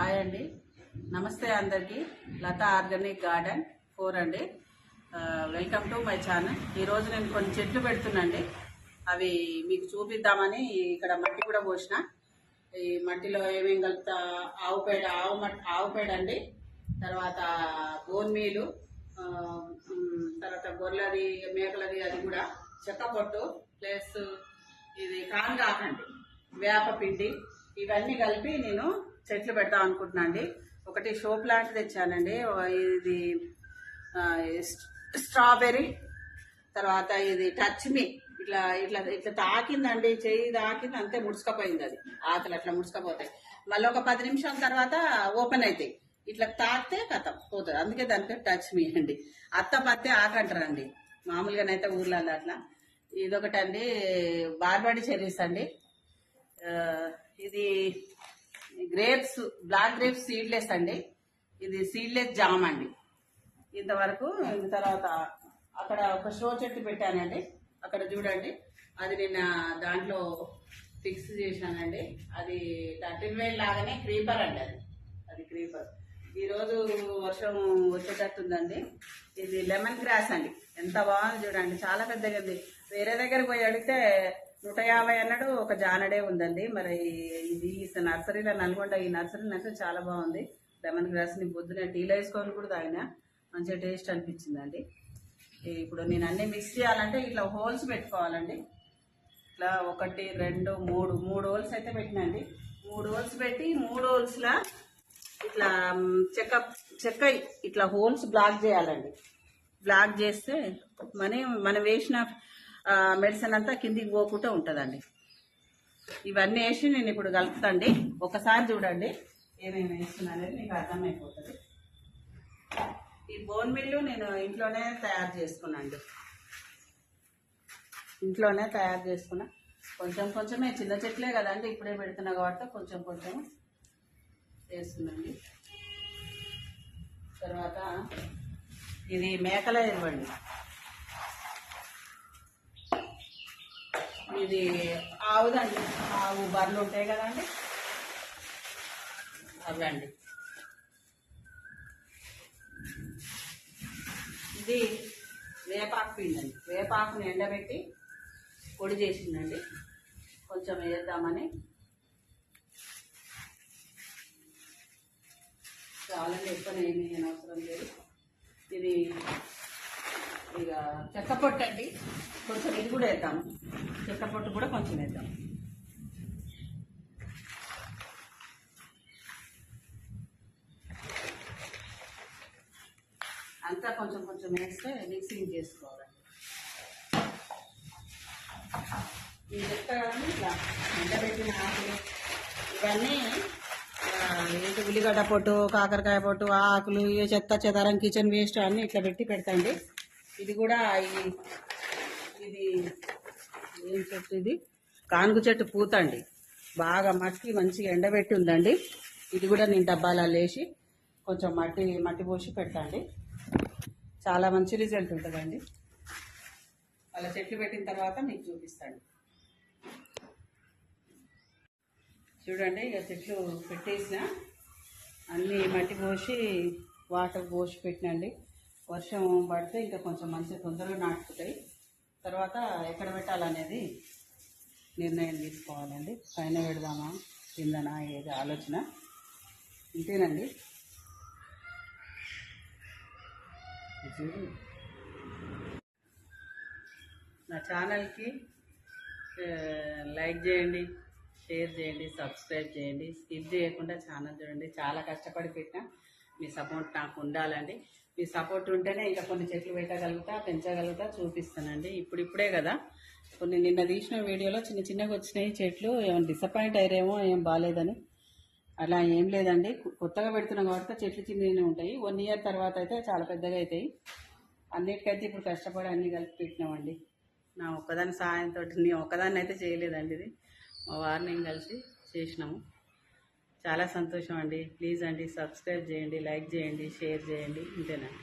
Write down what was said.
Hi అండి, నమస్తే అందరికీ. లతా ఆర్గానిక్ గార్డెన్ 4 అండి. Welcome to my channel. ఈరోజు నేను కొన్ని చెట్లు పెడుతున్నాండి. అవి మీకు చూపిద్దామని ఇక్కడ మట్టి కూడా పోసిన. ఈ మట్టిలో ఏమేమి కలుపుతా, ఆవు పేడ అండి, తర్వాత బోన్ మీలు, తర్వాత గొర్రెలది మేకలది, అది కూడా చెక్క పొట్టు ప్లస్ ఇది కాంగాకండి, వేప పిండి, ఇవన్నీ కలిపి నేను చెట్లు పెడతాం అనుకుంటున్నా అండి. ఒకటి షో ప్లాంట్ తెచ్చానండి, ఇది స్ట్రాబెర్రీ, తర్వాత ఇది టచ్ మీ. ఇట్లా ఇట్లా ఇట్లా తాకిందండి, చెయ్యి తాకింది అంతే, ముడుచుకపోయింది. అది ఆకులు అట్లా ముడుచుకపోతాయి, మళ్ళీ ఒక 10 నిమిషాల తర్వాత ఓపెన్ అవుతాయి. ఇట్లా తాకితే కథ పోతుంది, అందుకే దానికి టచ్ మీ అండి. అత్త పత్తే ఆకంటారండి మామూలుగానైతే ఊర్లలో అట్లా. ఇదొకటండి బార్బడి చెర్రీస్ అండి. ఇది గ్రేప్స్, బ్లాక్ గ్రేప్స్ సీడ్లెస్ అండి. ఇది సీడ్లెస్ జామ్ అండి. ఇంతవరకు. తర్వాత అక్కడ ఒక షో చెట్టు పెట్టానండి, అక్కడ చూడండి. అది నిన్న దాంట్లో ఫిక్స్ చేశానండి. అది 13 వేలు లాగానే క్రీపర్ అండి. అది క్రీపర్. ఈరోజు వర్షం వచ్చేటట్టుందండి. ఇది లెమన్ గ్రాస్ అండి, ఎంత బాగుంది చూడండి, చాలా పెద్దగా ఉంది. వేరే దగ్గర పోయి అడిగితే 150 అన్నాడు, ఒక జానడే ఉందండి. మరి ఇది నర్సరీలో నల్గొండ, ఈ నర్సరీ అయితే చాలా బాగుంది. లెమన్ గ్రాస్ని పొద్దున టీలో వేసుకొని కూడా తాగిన, మంచిగా టేస్ట్ అనిపించిందండి. ఇప్పుడు నేను అన్నీ మిక్స్ చేయాలంటే ఇట్లా హోల్స్ పెట్టుకోవాలండి. ఇట్లా 1 2 3 హోల్స్ అయితే పెట్టినండి. 3 హోల్స్ పెట్టి 3 హోల్స్లా ఇట్లా చెక్క ఇట్లా హోల్స్ బ్లాక్ చేయాలండి. బ్లాక్ చేస్తే మనం వేసిన మెడిసిన్ అంతా కిందికి పోకుండా ఉంటుందండి. ఇవన్నీ వేసి నేను ఇప్పుడు కలుపుతాండి. ఒకసారి చూడండి ఏమేమి వేస్తున్నా అనేది మీకు అర్థమైపోతుంది. ఈ బోన్ మిల్లు నేను ఇంట్లోనే తయారు చేసుకున్నాండి. ఇంట్లోనే తయారు చేసుకున్నా. కొంచెం కొంచెమే, చిన్న చెట్లే కదండి, ఇప్పుడే పెడుతున్నా కాబట్టి కొంచెం కొంచెం వేస్తున్నాండి. తర్వాత ఇది మేకల ఇవ్వండి. ఇది ఆవుదండి, ఆవు బర్రెలు ఉంటాయి కదండి, అవండి. ఇది వేపాకు పిండి అండి, వేపాకుని ఎండబెట్టి పొడి చేసిందండి. కొంచెం వేద్దామని. చాలండి, ఎక్కువ ఏమీ అవసరం లేదు. ఇది ఇక చెక్క పొట్టు అండి, కొంచెం ఇది కూడా వేద్దాము. చెక్క పొట్టు కూడా కొంచెం వేద్దాం. అంతా కొంచెం కొంచెం వేస్తే మిక్సింగ్ చేసుకోవాలండి. ఈ చెక్క ఇట్లా ఎండబెట్టిన ఆకులు ఇవన్నీ ఏంటి, ఉల్లిగడ్డ పొట్టు, కాకరకాయ పొట్టు, ఆకులు, ఏ చెత్త చెదారం, కిచెన్ వేస్ట్ అన్నీ ఇట్లా పెట్టి పెడతాండి. ఇది కూడా ఇది ఏం చెట్టు, ఇది కానుగు చెట్టు పూత అండి. బాగా మట్టి మంచిగా ఎండబెట్టి ఉందండి. ఇది కూడా నేను డబ్బాలలో వేసి కొంచెం మట్టి పోసి పెడతాండి. చాలా మంచి రిజల్ట్ ఉంటుందండి. అలా చెట్లు పెట్టిన తర్వాత మీకు చూపిస్తాండి. చూడండి, ఇక చెట్లు పెట్టేసిన అన్నీ మట్టి పోసి వాటర్ పోసి పెట్టినండి. వర్షం పడితే ఇంకా కొంచెం మంచిగా తొందరగా నాటుతాయి. తర్వాత ఎక్కడ పెట్టాలనేది నిర్ణయం తీసుకోవాలండి. పైన పెడదామా కిందనా, ఏది ఆలోచన ఇంతేనండి. నా ఛానల్కి లైక్ చేయండి, షేర్ చేయండి, సబ్స్క్రైబ్ చేయండి. స్కిప్ చేయకుండా ఛానల్ చూడండి. చాలా కష్టపడి పెట్టినా మీ సపోర్ట్ నాకు ఉండాలండి. మీ సపోర్ట్ ఉంటేనే ఇంకా కొన్ని చెట్లు పెట్టగలుగుతా, పెంచగలుగుతా, చూపిస్తానండి. ఇప్పుడే కదా, కొన్ని నిన్న తీసిన వీడియోలో చిన్నగా వచ్చినాయి చెట్లు. ఏమైనా డిసప్పాయింట్ అయ్యారేమో, ఏం బాగాలేదని. అలా ఏం లేదండి, కొత్తగా పెడుతున్నాం కాబట్టి చెట్లు చిన్నగానే ఉంటాయి. 1 ఇయర్ తర్వాత అయితే చాలా పెద్దగా అవుతాయి. అన్నిటికైతే ఇప్పుడు కష్టపడి అన్నీ కలిపి పెట్టినామండి. నా ఒక్కదాని సహాయంతో, నేను ఒక్కదాన్ని అయితే చేయలేదండి, ఇది మా వారిని కలిసి చేసినాము. చాలా సంతోషం అండి. ప్లీజ్ అండి, సబ్స్క్రైబ్ చేయండి, లైక్ చేయండి, షేర్ చేయండి. ఇంతేనండి.